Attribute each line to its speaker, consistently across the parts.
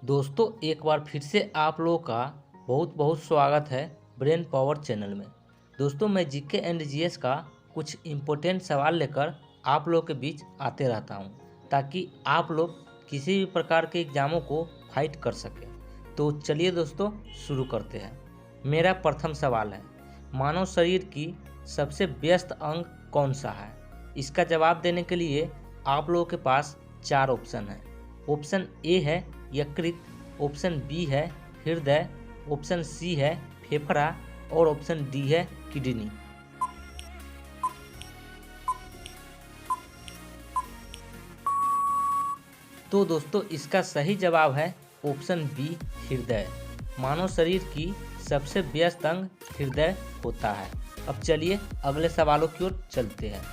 Speaker 1: दोस्तों एक बार फिर से आप लोगों का बहुत बहुत स्वागत है ब्रेन पावर चैनल में। दोस्तों मैं जीके एंड जीएस का कुछ इम्पोर्टेंट सवाल लेकर आप लोगों के बीच आते रहता हूं, ताकि आप लोग किसी भी प्रकार के एग्जामों को फाइट कर सकें। तो चलिए दोस्तों शुरू करते हैं। मेरा प्रथम सवाल है, मानव शरीर की सबसे व्यस्त अंग कौन सा है? इसका जवाब देने के लिए आप लोगों के पास 4 ऑप्शन है। ऑप्शन ए है यकृत, ऑप्शन बी है हृदय, ऑप्शन सी है फेफड़ा और ऑप्शन डी है किडनी। तो दोस्तों इसका सही जवाब है ऑप्शन बी हृदय। मानव शरीर की सबसे व्यस्त अंग हृदय होता है। अब चलिए अगले सवालों की ओर चलते हैं।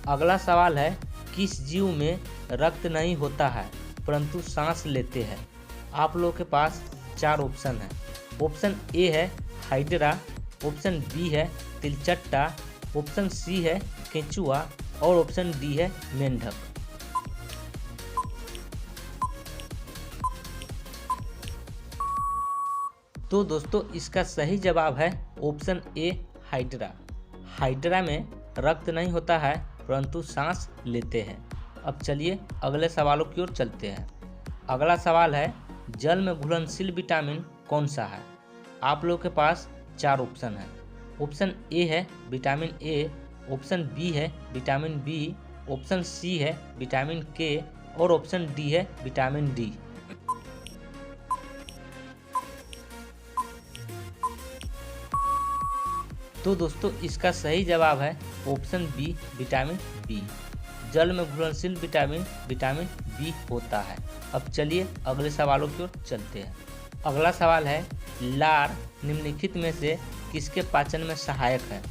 Speaker 1: अगला सवाल है, किस जीव में रक्त नहीं होता है परंतु सांस लेते हैं? आप लोगों के पास 4 ऑप्शन है। ऑप्शन ए है हाइड्रा, ऑप्शन बी है तिलचट्टा, ऑप्शन सी है केंचुआ और ऑप्शन डी है मेंढक। तो दोस्तों इसका सही जवाब है ऑप्शन ए हाइड्रा। हाइड्रा में रक्त नहीं होता है परंतु सांस लेते हैं। अब चलिए अगले सवालों की ओर चलते हैं। अगला सवाल है, जल में घुलनशील विटामिन कौन सा है? आप लोगों के पास 4 ऑप्शन है। ऑप्शन ए है विटामिन ए, ऑप्शन बी है विटामिन बी, ऑप्शन सी है विटामिन के और ऑप्शन डी है विटामिन डी। तो दोस्तों इसका सही जवाब है ऑप्शन बी विटामिन बी। जल में घुलनशील विटामिन विटामिन बी होता है। अब चलिए अगले सवालों की ओर चलते हैं। अगला सवाल है, लार निम्नलिखित में से किसके पाचन में सहायक है?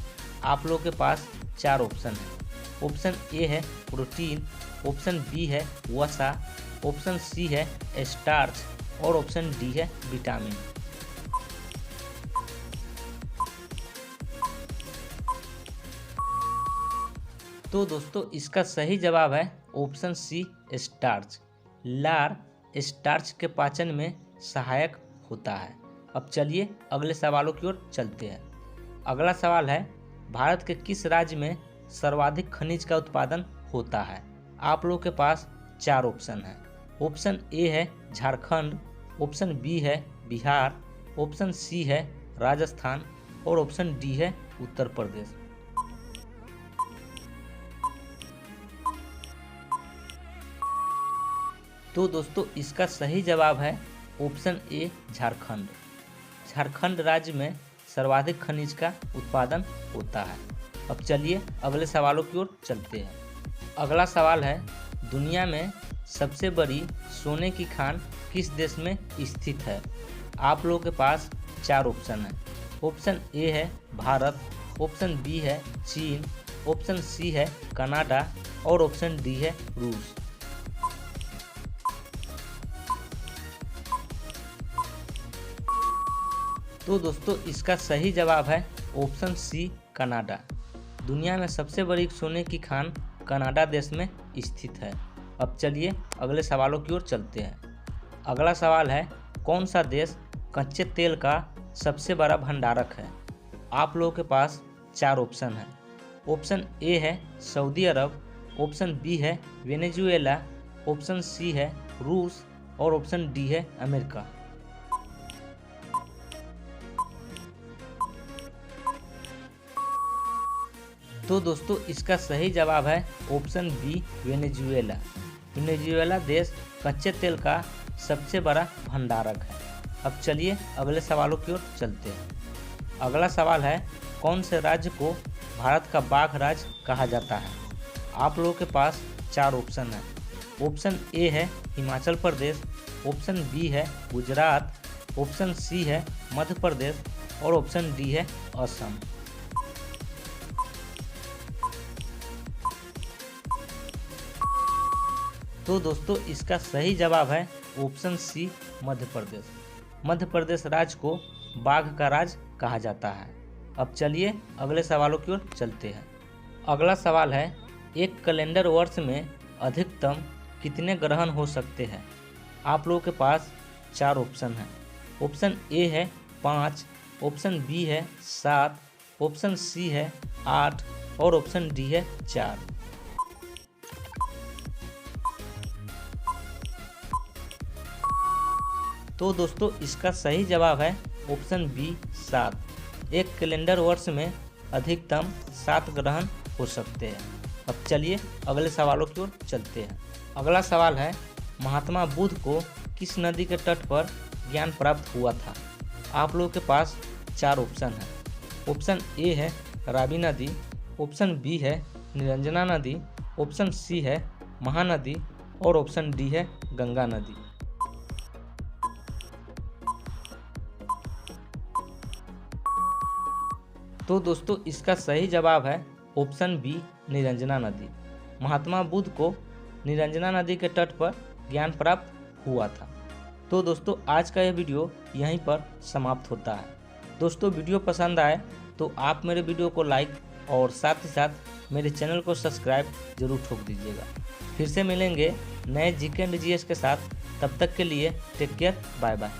Speaker 1: आप लोगों के पास 4 ऑप्शन है। ऑप्शन ए है प्रोटीन, ऑप्शन बी है वसा, ऑप्शन सी है स्टार्च और ऑप्शन डी है विटामिन। तो दोस्तों इसका सही जवाब है ऑप्शन सी स्टार्च। लार स्टार्च के पाचन में सहायक होता है। अब चलिए अगले सवालों की ओर चलते हैं। अगला सवाल है, भारत के किस राज्य में सर्वाधिक खनिज का उत्पादन होता है? आप लोगों के पास 4 ऑप्शन है। ऑप्शन ए है झारखंड, ऑप्शन बी है बिहार, ऑप्शन सी है राजस्थान और ऑप्शन डी है उत्तर प्रदेश। तो दोस्तों इसका सही जवाब है ऑप्शन ए झारखंड। झारखंड राज्य में सर्वाधिक खनिज का उत्पादन होता है। अब चलिए अगले सवालों की ओर चलते हैं। अगला सवाल है, दुनिया में सबसे बड़ी सोने की खान किस देश में स्थित है? आप लोगों के पास 4 ऑप्शन है। ऑप्शन ए है भारत, ऑप्शन बी है चीन, ऑप्शन सी है कनाडा और ऑप्शन डी है रूस। तो दोस्तों इसका सही जवाब है ऑप्शन सी कनाडा। दुनिया में सबसे बड़ी सोने की खान कनाडा देश में स्थित है। अब चलिए अगले सवालों की ओर चलते हैं। अगला सवाल है, कौन सा देश कच्चे तेल का सबसे बड़ा भंडारक है? आप लोगों के पास 4 ऑप्शन है। ऑप्शन ए है सऊदी अरब, ऑप्शन बी है वेनेजुएला, ऑप्शन सी है रूस और ऑप्शन डी है अमेरिका। तो दोस्तों इसका सही जवाब है ऑप्शन बी वेनेजुएला। वेनेजुएला देश कच्चे तेल का सबसे बड़ा भंडारक है। अब चलिए अगले सवालों की ओर चलते हैं। अगला सवाल है, कौन से राज्य को भारत का बाघ राज्य कहा जाता है? आप लोगों के पास 4 ऑप्शन है। ऑप्शन ए है हिमाचल प्रदेश, ऑप्शन बी है गुजरात, ऑप्शन सी है मध्य प्रदेश और ऑप्शन डी है असम। तो दोस्तों इसका सही जवाब है ऑप्शन सी मध्य प्रदेश। मध्य प्रदेश राज्य को बाघ का राज्य कहा जाता है। अब चलिए अगले सवालों की ओर चलते हैं। अगला सवाल है, एक कैलेंडर वर्ष में अधिकतम कितने ग्रहण हो सकते हैं? आप लोगों के पास 4 ऑप्शन हैं। ऑप्शन ए है 5, ऑप्शन बी है 7, ऑप्शन सी है 8 और ऑप्शन डी है 4। तो दोस्तों इसका सही जवाब है ऑप्शन बी 7। एक कैलेंडर वर्ष में अधिकतम 7 ग्रहण हो सकते हैं। अब चलिए अगले सवालों की ओर चलते हैं। अगला सवाल है, महात्मा बुद्ध को किस नदी के तट पर ज्ञान प्राप्त हुआ था? आप लोगों के पास 4 ऑप्शन हैं। ऑप्शन ए है रावी नदी, ऑप्शन बी है निरंजना नदी, ऑप्शन सी है महानदी और ऑप्शन डी है गंगा नदी। तो दोस्तों इसका सही जवाब है ऑप्शन बी निरंजना नदी। महात्मा बुद्ध को निरंजना नदी के तट पर ज्ञान प्राप्त हुआ था। तो दोस्तों आज का यह वीडियो यहीं पर समाप्त होता है। दोस्तों वीडियो पसंद आए तो आप मेरे वीडियो को लाइक और साथ ही साथ मेरे चैनल को सब्सक्राइब जरूर ठोक दीजिएगा। फिर से मिलेंगे नए जीके एंड जीएस के साथ। तब तक के लिए टेक केयर, बाय बाय।